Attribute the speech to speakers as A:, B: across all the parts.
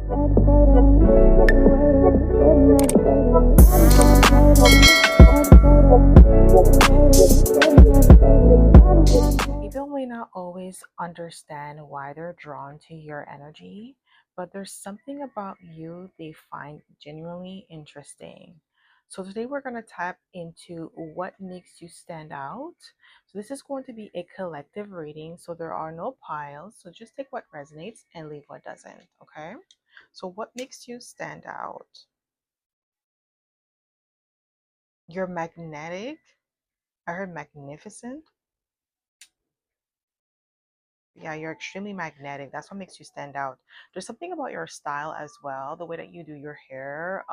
A: People may not always understand why they're drawn to your energy, but there's something about you they find genuinely interesting. So, today we're going to tap into what makes you stand out. So, this is going to be a collective reading, so there are no piles. So, just take what resonates and leave what doesn't, okay? So, what makes you stand out? You're magnetic. I heard magnificent. Yeah, you're extremely magnetic. That's what makes you stand out. There's something about your style as well, the way that you do your hair,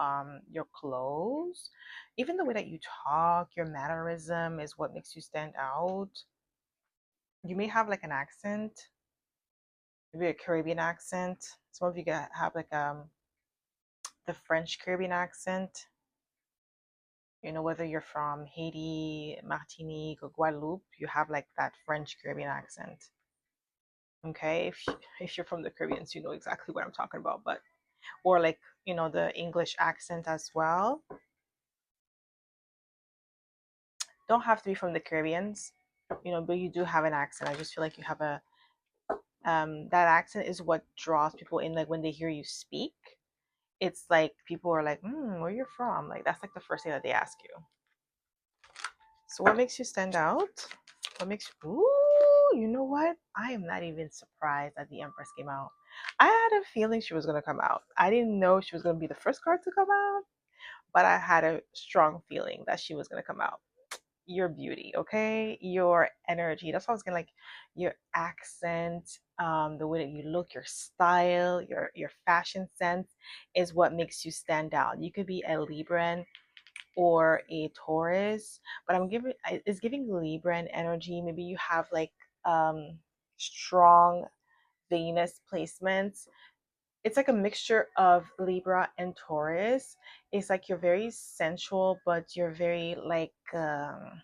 A: your clothes, even the way that you talk, your mannerism is what makes you stand out. You may have like an accent, maybe a Caribbean accent. Some of you have like the French Caribbean accent. You know, whether you're from Haiti, Martinique, or Guadeloupe, you have like that French Caribbean accent. Okay, if you're from the Caribbean, so you know exactly what I'm talking about. But or like the English accent as well. Don't have to be from the Caribbeans, but you do have an accent. I just feel like you have a that accent is what draws people in. Like when they hear you speak, it's like people are like, where you're from? Like that's like the first thing that they ask you. So what makes you stand out? What makes you? Ooh, you know what? I am not even surprised that the Empress came out. I had a feeling she was gonna come out. I didn't know she was gonna be the first card to come out, but I had a strong feeling that she was gonna come out. Your beauty, okay? Your energy. That's what I was gonna like. Your accent, the way that you look, your style, your fashion sense is what makes you stand out. You could be a Libran or a Taurus, but it's giving Libran energy. Maybe you have like strong Venus placements. It's like a mixture of Libra and Taurus. It's like you're very sensual, but you're very like there's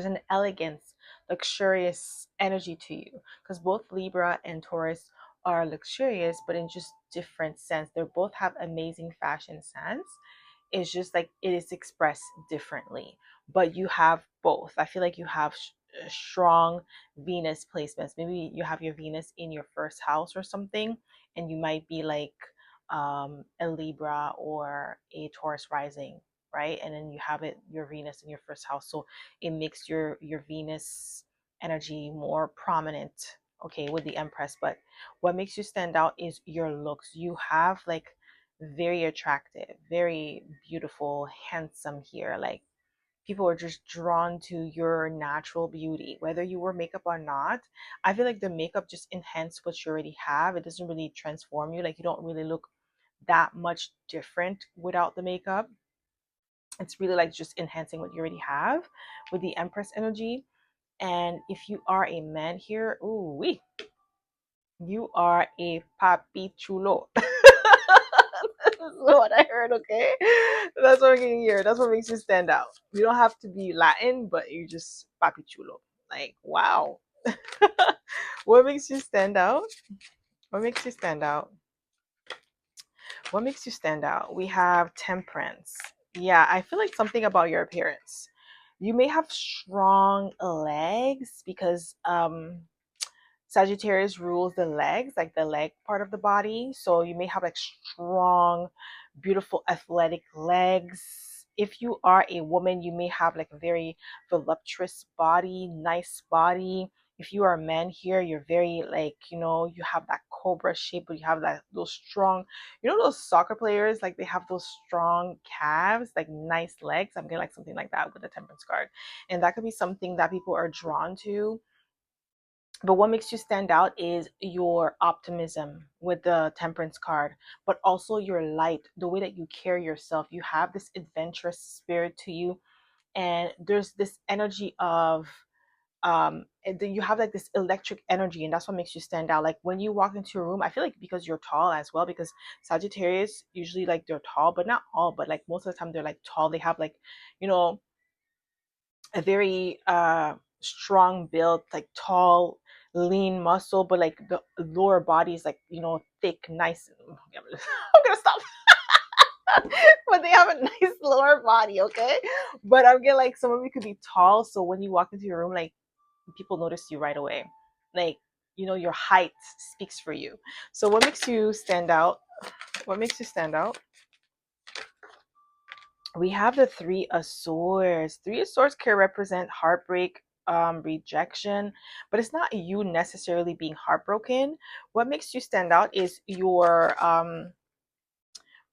A: an elegance, luxurious energy to you because both Libra and Taurus are luxurious, but in just different sense. They both have amazing fashion sense. It's just like it is expressed differently, but you have both. I feel like you have strong Venus placements. Maybe you have your Venus in your first house or something, and you might be like a Libra or a Taurus rising, right? And then you have your Venus in your first house, so it makes your Venus energy more prominent, okay, with the Empress. But what makes you stand out is your looks. You have like very attractive, very beautiful, handsome here. Like people are just drawn to your natural beauty, whether you wear makeup or not. I feel like the makeup just enhances what you already have. It doesn't really transform you. Like you don't really look that much different without the makeup. It's really like just enhancing what you already have with the Empress energy. And if you are a man here, ooh wee, you are a papi chulo. That's what I heard, okay? That's what I'm getting here. That's what makes you stand out. You don't have to be Latin, but you just papi chulo. Like, wow. What makes you stand out? What makes you stand out? What makes you stand out? We have temperance. Yeah, I feel like something about your appearance. You may have strong legs because Sagittarius rules the legs, like the leg part of the body. So you may have like strong, beautiful, athletic legs. If you are a woman, you may have like a very voluptuous body, nice body. If you are a man here, you're very like, you have that cobra shape, but you have those strong, those soccer players, like they have those strong calves, like nice legs. I'm getting like something like that with the temperance card. And that could be something that people are drawn to. But what makes you stand out is your optimism with the temperance card, but also your light, the way that you carry yourself. You have this adventurous spirit to you, and there's this energy of and then you have like this electric energy, and that's what makes you stand out. Like when you walk into a room, I feel like because you're tall as well, because Sagittarius usually like they're tall, but not all, but like most of the time they're like tall. They have like, you know, a very strong build, like tall, lean muscle, but like the lower body is like, thick, nice. I'm gonna stop. But they have a nice lower body, okay? But I'm getting like some of you could be tall, so when you walk into your room, like people notice you right away. Like, your height speaks for you. So what makes you stand out? What makes you stand out? We have the Three of Swords. Three of Swords can represent heartbreak, rejection, but it's not you necessarily being heartbroken. What makes you stand out is your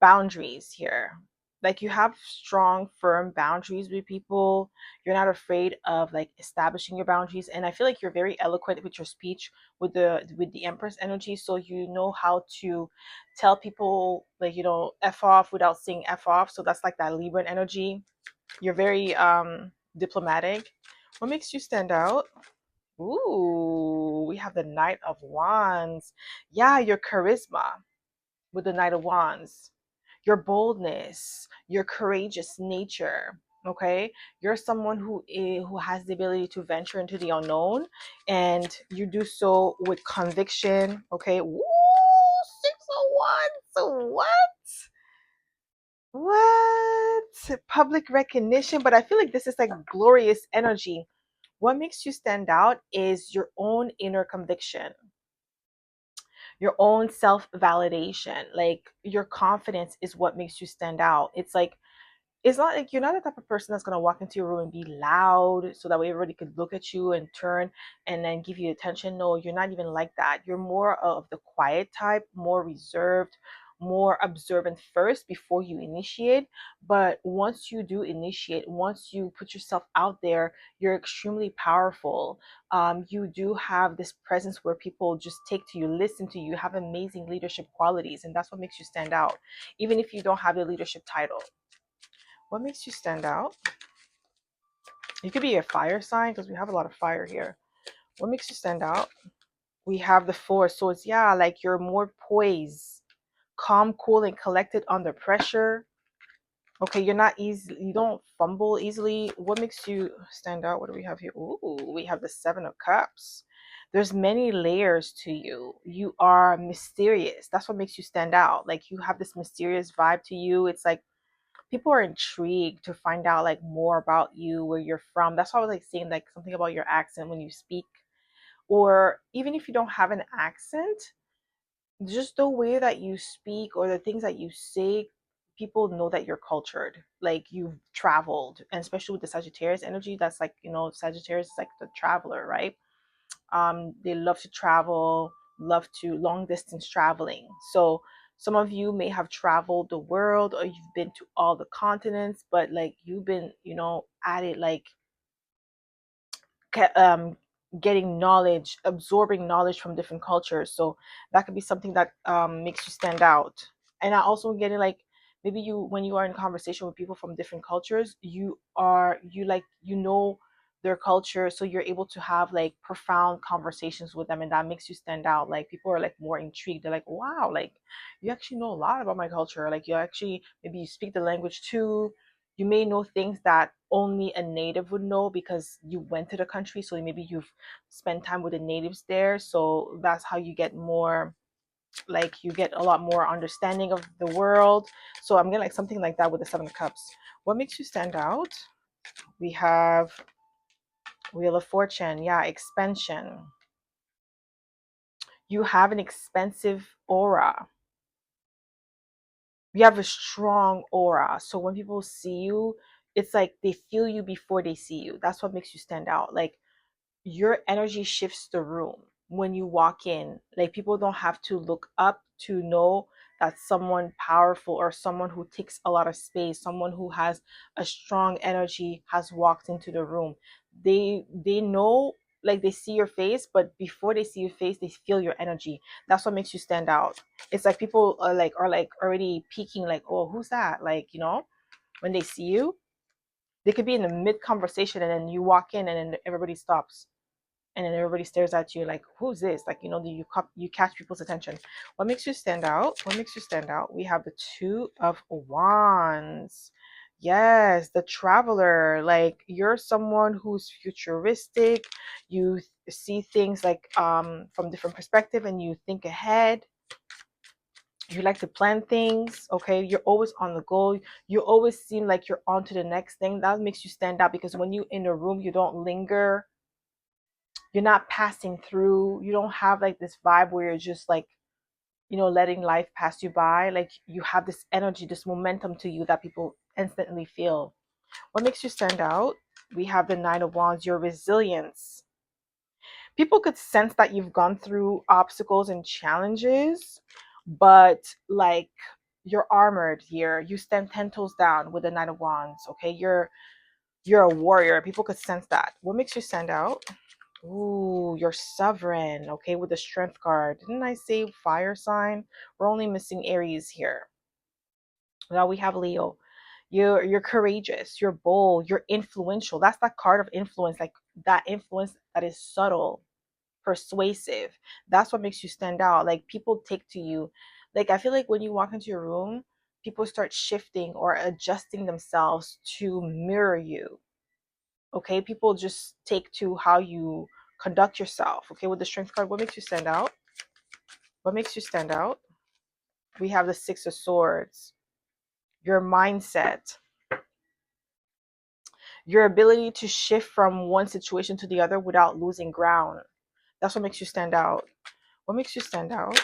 A: boundaries here. Like you have strong, firm boundaries with people. You're not afraid of like establishing your boundaries. And I feel like you're very eloquent with your speech with the Empress energy. So you know how to tell people like, F off without saying F off. So that's like that Libran energy. You're very diplomatic. What makes you stand out? Ooh, we have the Knight of Wands. Yeah, your charisma with the Knight of Wands, your boldness, your courageous nature. Okay, you're someone who has the ability to venture into the unknown, and you do so with conviction. Okay, woo, 601. So what public recognition? But I feel like this is like glorious energy. What makes you stand out is your own inner conviction, your own self validation. Like your confidence is what makes you stand out. It's not like you're not the type of person that's going to walk into your room and be loud so that way everybody could look at you and turn and then give you attention. No, you're not even like that. You're more of the quiet type, more reserved, more observant first before you initiate. But once you do initiate, once you put yourself out there, you're extremely powerful. You do have this presence where people just take to you, listen to you, have amazing leadership qualities, and that's what makes you stand out, even if you don't have the leadership title. What makes you stand out? You could be a fire sign because we have a lot of fire here. What makes you stand out? We have the Four of Swords. Yeah, like you're more poised, calm, cool, and collected under pressure. Okay, you're not easy. You don't fumble easily. What makes you stand out? What do we have here? Ooh, we have the Seven of Cups. There's many layers to you. You are mysterious. That's what makes you stand out. Like you have this mysterious vibe to you. It's like people are intrigued to find out like more about you, where you're from. That's why I was like saying like something about your accent when you speak, or even if you don't have an accent, just the way that you speak or the things that you say, people know that you're cultured, like you've traveled. And especially with the Sagittarius energy, that's like, Sagittarius is like the traveler, right? They love to travel, love to long distance traveling. So some of you may have traveled the world or you've been to all the continents, but like you've been, at it like getting knowledge, absorbing knowledge from different cultures. So that could be something that makes you stand out. And I also getting like maybe you when you are in conversation with people from different cultures, you like their culture, so you're able to have like profound conversations with them, and that makes you stand out. Like people are like more intrigued. They're like, wow, like you actually know a lot about my culture. Like you actually maybe you speak the language too. You may know things that only a native would know because you went to the country, so maybe you've spent time with the natives there. So that's how you get more, like you get a lot more understanding of the world. So I'm getting like something like that with the Seven of Cups. What makes you stand out? We have Wheel of Fortune. Yeah, expansion. You have an expensive aura. You have a strong aura. So when people see you, it's like they feel you before they see you. That's what makes you stand out. Like your energy shifts the room when you walk in. Like people don't have to look up to know that someone powerful or someone who takes a lot of space, someone who has a strong energy has walked into the room. They know, like they see your face, but before they see your face, they feel your energy. That's what makes you stand out. It's like people are like already peeking, like, oh, who's that? Like, when they see you, they could be in the mid conversation and then you walk in and then everybody stops and then everybody stares at you like, who's this? Like, you catch people's attention. What makes you stand out? What makes you stand out? We have the Two of Wands. Yes, the traveler. Like you're someone who's futuristic. You see things like from different perspective, and you think ahead. You like to plan things. Okay, you're always on the go. You always seem like you're on to the next thing. That makes you stand out, because when you in a room, you don't linger. You're not passing through. You don't have like this vibe where you're just like, letting life pass you by. Like, you have this energy, this momentum to you that people instantly feel. What makes you stand out? We have the Nine of Wands, your resilience. People could sense that you've gone through obstacles and challenges, but like, you're armored here. You stand 10 toes down with the Nine of Wands. Okay, you're a warrior. People could sense that. What makes you stand out? Ooh, you're sovereign. Okay, with the Strength card. Didn't I say fire sign? We're only missing Aries here. Now we have Leo. You're courageous. You're bold. You're influential. That's that card of influence. Like, that influence that is subtle, persuasive. That's what makes you stand out. Like, people take to you. Like, I feel like when you walk into your room, people start shifting or adjusting themselves to mirror you. Okay, people just take to how you conduct yourself. Okay, with the Strength card, what makes you stand out? What makes you stand out? We have the Six of Swords. Your mindset, your ability to shift from one situation to the other without losing ground. That's what makes you stand out. What makes you stand out?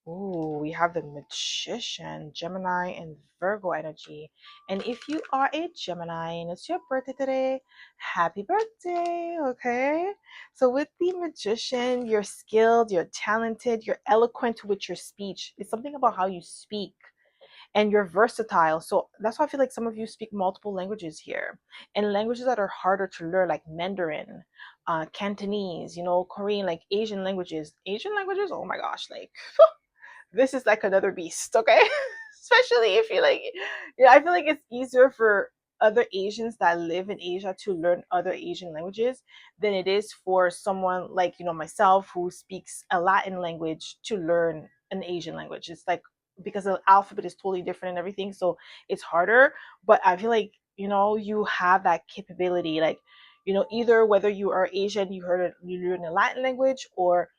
A: Ooh, we have the Magician, Gemini, and Virgo energy. And if you are a Gemini and it's your birthday today, happy birthday, okay? So with the Magician, you're skilled, you're talented, you're eloquent with your speech. It's something about how you speak, and you're versatile. So that's why I feel like some of you speak multiple languages here, and languages that are harder to learn, like Mandarin, Cantonese, Korean, like Asian languages. Asian languages, oh my gosh, like this is like another beast, okay? Especially if you like, I feel like it's easier for other Asians that live in Asia to learn other Asian languages than it is for someone like, myself, who speaks a Latin language, to learn an Asian language. It's like, because the alphabet is totally different and everything, so it's harder. But I feel like, you have that capability, like, either whether you are Asian, you learn a Latin language, or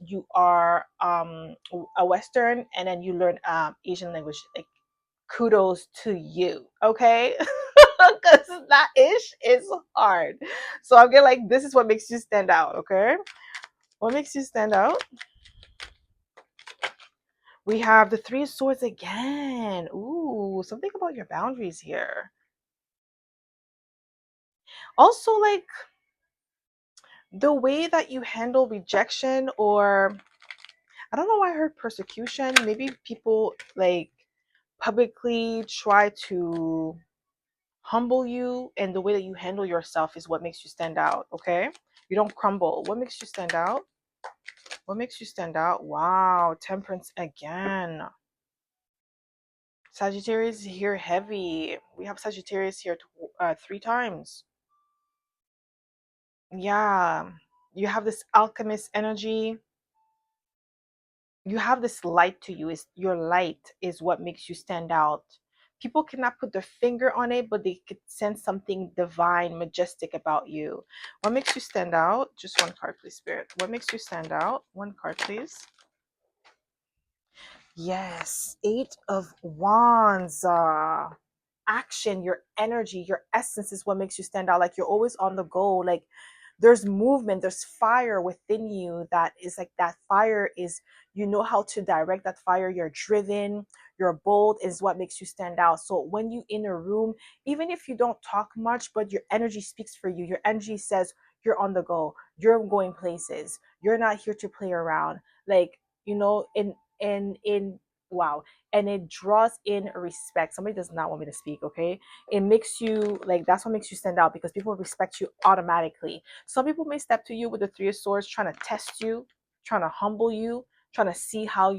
A: you are a Western and then you learn Asian language. Like, kudos to you, okay? Because that ish is hard. So I'm getting like, this is what makes you stand out, okay? What makes you stand out? We have the Three of Swords again. Ooh, something about your boundaries here. Also, like, the way that you handle rejection, or I don't know why I heard persecution. Maybe people like publicly try to humble you, and the way that you handle yourself is what makes you stand out, okay? You don't crumble. What makes you stand out? What makes you stand out? Wow, Temperance again. Sagittarius here heavy. We have Sagittarius here 3 times. Yeah, you have this alchemist energy. You have this light to you. Is your light is what makes you stand out. People cannot put their finger on it, but they could sense something divine, majestic about you. What makes you stand out? Just one card, please, Spirit. What makes you stand out? One card, please. Yes, Eight of Wands. Action, your energy, your essence is what makes you stand out. Like, you're always on the go. Like, there's movement, there's fire within you. That is like, that fire is, how to direct that fire. You're driven, you're bold, is what makes you stand out. So when you in a room, even if you don't talk much, but your energy speaks for you. Your energy says you're on the go, you're going places, you're not here to play around. Like, in wow. And it draws in respect. Somebody does not want me to speak, okay? It makes you like, that's what makes you stand out, because people respect you automatically. Some people may step to you with the Three of Swords, trying to test you, trying to humble you, trying to see how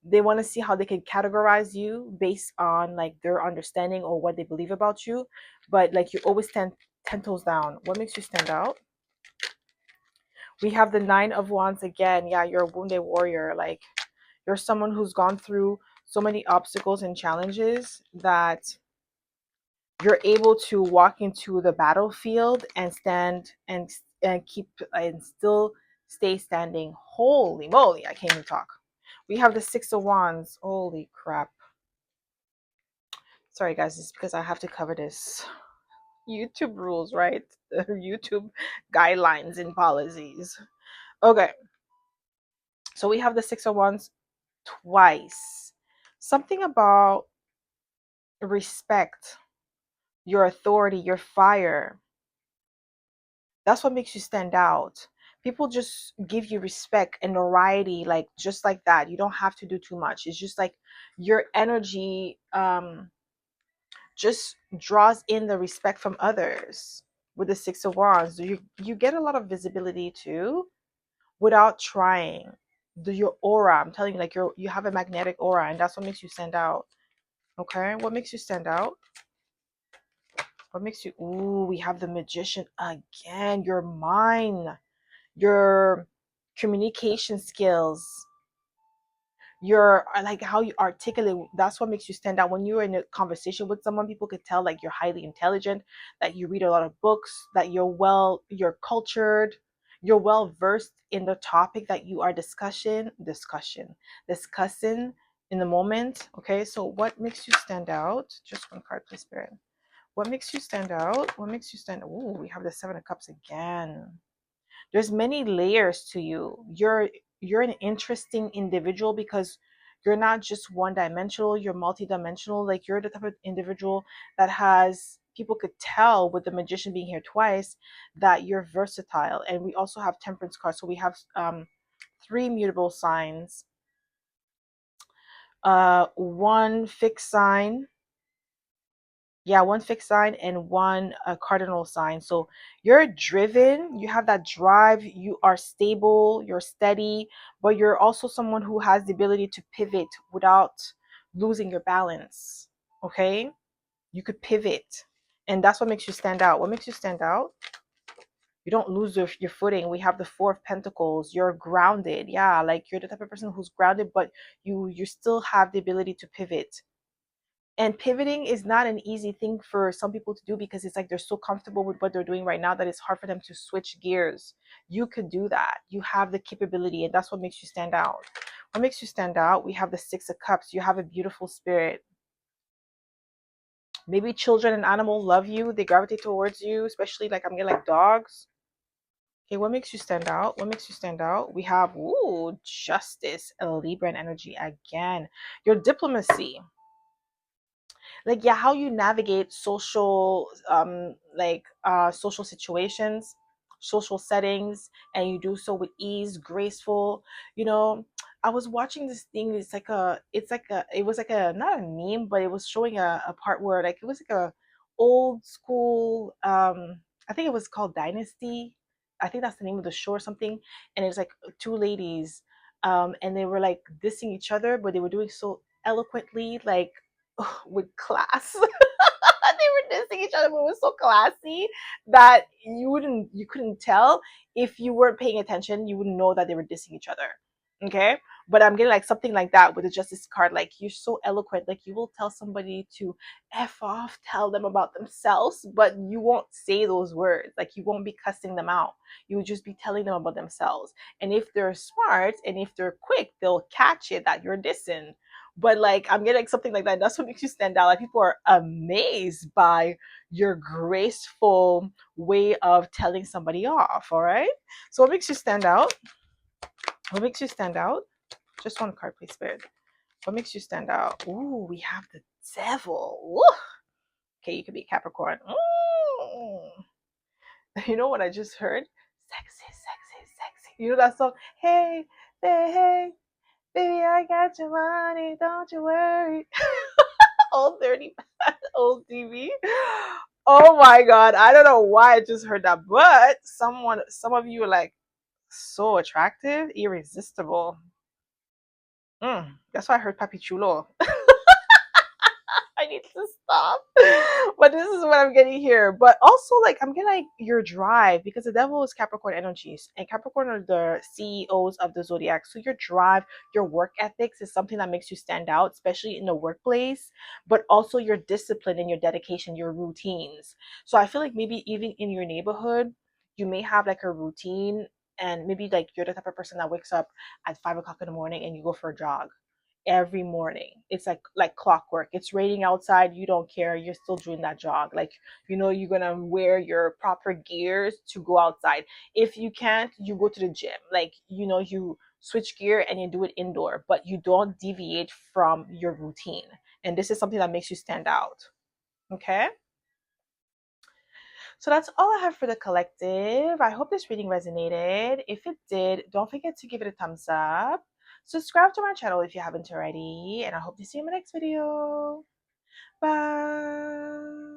A: they want to see how they can categorize you based on like their understanding or what they believe about you. But like, you always stand 10 toes down. What makes you stand out? We have the Nine of Wands again. Yeah, you're a wounded warrior. Like, you're someone who's gone through so many obstacles and challenges that you're able to walk into the battlefield and stand and keep and still stay standing. Holy moly, I can't even talk. We have the Six of Wands. Holy crap. Sorry guys, it's because I have to cover this. YouTube rules, right? YouTube guidelines and policies. Okay, so we have the Six of Wands twice. Something about respect, your authority, your fire. That's what makes you stand out. People just give you respect and notoriety, like just like that. You don't have to do too much. It's just like your energy just draws in the respect from others. With the Six of Wands, you get a lot of visibility too without trying. Your aura, I'm telling you, like you have a magnetic aura, and that's what makes you stand out. Okay, what makes you stand out? What makes you? Ooh, we have the Magician again. Your mind, your communication skills, your like how you articulate. That's what makes you stand out when you're in a conversation with someone. People could tell like you're highly intelligent, that you read a lot of books, that you're cultured, you're well versed in the topic that you are discussing in the moment. Okay, so what makes you stand out? Just one card, please, Spirit. What makes you stand out? What makes you stand? Ooh, we have the Seven of Cups again. There's many layers to you. You're an interesting individual because you're not just one dimensional, you're multidimensional. Like you're the type of individual that has people could tell with the Magician being here twice that you're versatile. And we also have Temperance cards. So we have three mutable signs, one fixed sign, yeah, one fixed sign and one cardinal sign. So you're driven, you have that drive, you are stable, you're steady, but you're also someone who has the ability to pivot without losing your balance. Okay, you could pivot, and that's what makes you stand out. What makes you stand out? You don't lose your footing. We have the Four of Pentacles. You're grounded. Yeah, like you're the type of person who's grounded, but you still have the ability to pivot. And pivoting is not an easy thing for some people to do because it's like they're so comfortable with what they're doing right now that it's hard for them to switch gears. You could do that. You have the capability, and that's what makes you stand out. What makes you stand out? We have the Six of Cups. You have a beautiful spirit. Maybe children and animals love you. They gravitate towards you, especially like I'm getting like dogs. Okay, what makes you stand out? What makes you stand out? We have, ooh, Justice, a Libra energy again. Your diplomacy, like, yeah, how you navigate social social situations, social settings, and you do so with ease, graceful. you know I was watching this thing. It was like a, not a meme, but it was showing a part where like it was like a old school, I think it was called Dynasty. I think that's the name of the show or something. And it's like two ladies, and they were like dissing each other, but they were doing so eloquently, like with class. They were dissing each other, but it was so classy that you couldn't tell. If you weren't paying attention, you wouldn't know that they were dissing each other. Okay, but I'm getting like something like that with the Justice card. Like you're so eloquent, like you will tell somebody to f off, tell them about themselves, but you won't say those words. Like you won't be cussing them out. You would just be telling them about themselves. And if they're smart and if they're quick, they'll catch it that you're dissing. But like I'm getting something like that. That's what makes you stand out. Like people are amazed by your graceful way of telling somebody off. All right. So what makes you stand out? What makes you stand out? Just one card, please, Spirit. What makes you stand out? Ooh, we have the Devil. Ooh. Okay, you could be Capricorn. You know what I just heard? Sexy, sexy, sexy. You know that song? Hey, hey, hey, baby, I got your money. Don't you worry. Old dirty old TV. Oh my god, I don't know why I just heard that, but some of you are like so attractive, irresistible. That's why I heard Papi Chulo. I need to stop. But this is what I'm getting here. But also, like, I'm getting like your drive, because the Devil is Capricorn energies, and Capricorn are the CEOs of the zodiac. So your drive, your work ethics is something that makes you stand out, especially in the workplace. But also your discipline and your dedication, your routines. So I feel like maybe even in your neighborhood, you may have like a routine, and maybe like you're the type of person that wakes up at 5 o'clock in the morning and you go for a jog every morning. It's like clockwork. It's raining outside, you don't care, you're still doing that jog. Like, you're gonna wear your proper gears to go outside. If you can't, you go to the gym. Like, you switch gear and you do it indoor, but you don't deviate from your routine. And this is something that makes you stand out. Okay, so that's all I have for the collective. I hope this reading resonated. If it did, don't forget to give it a thumbs up. Subscribe to my channel if you haven't already, and I hope to see you in my next video. Bye.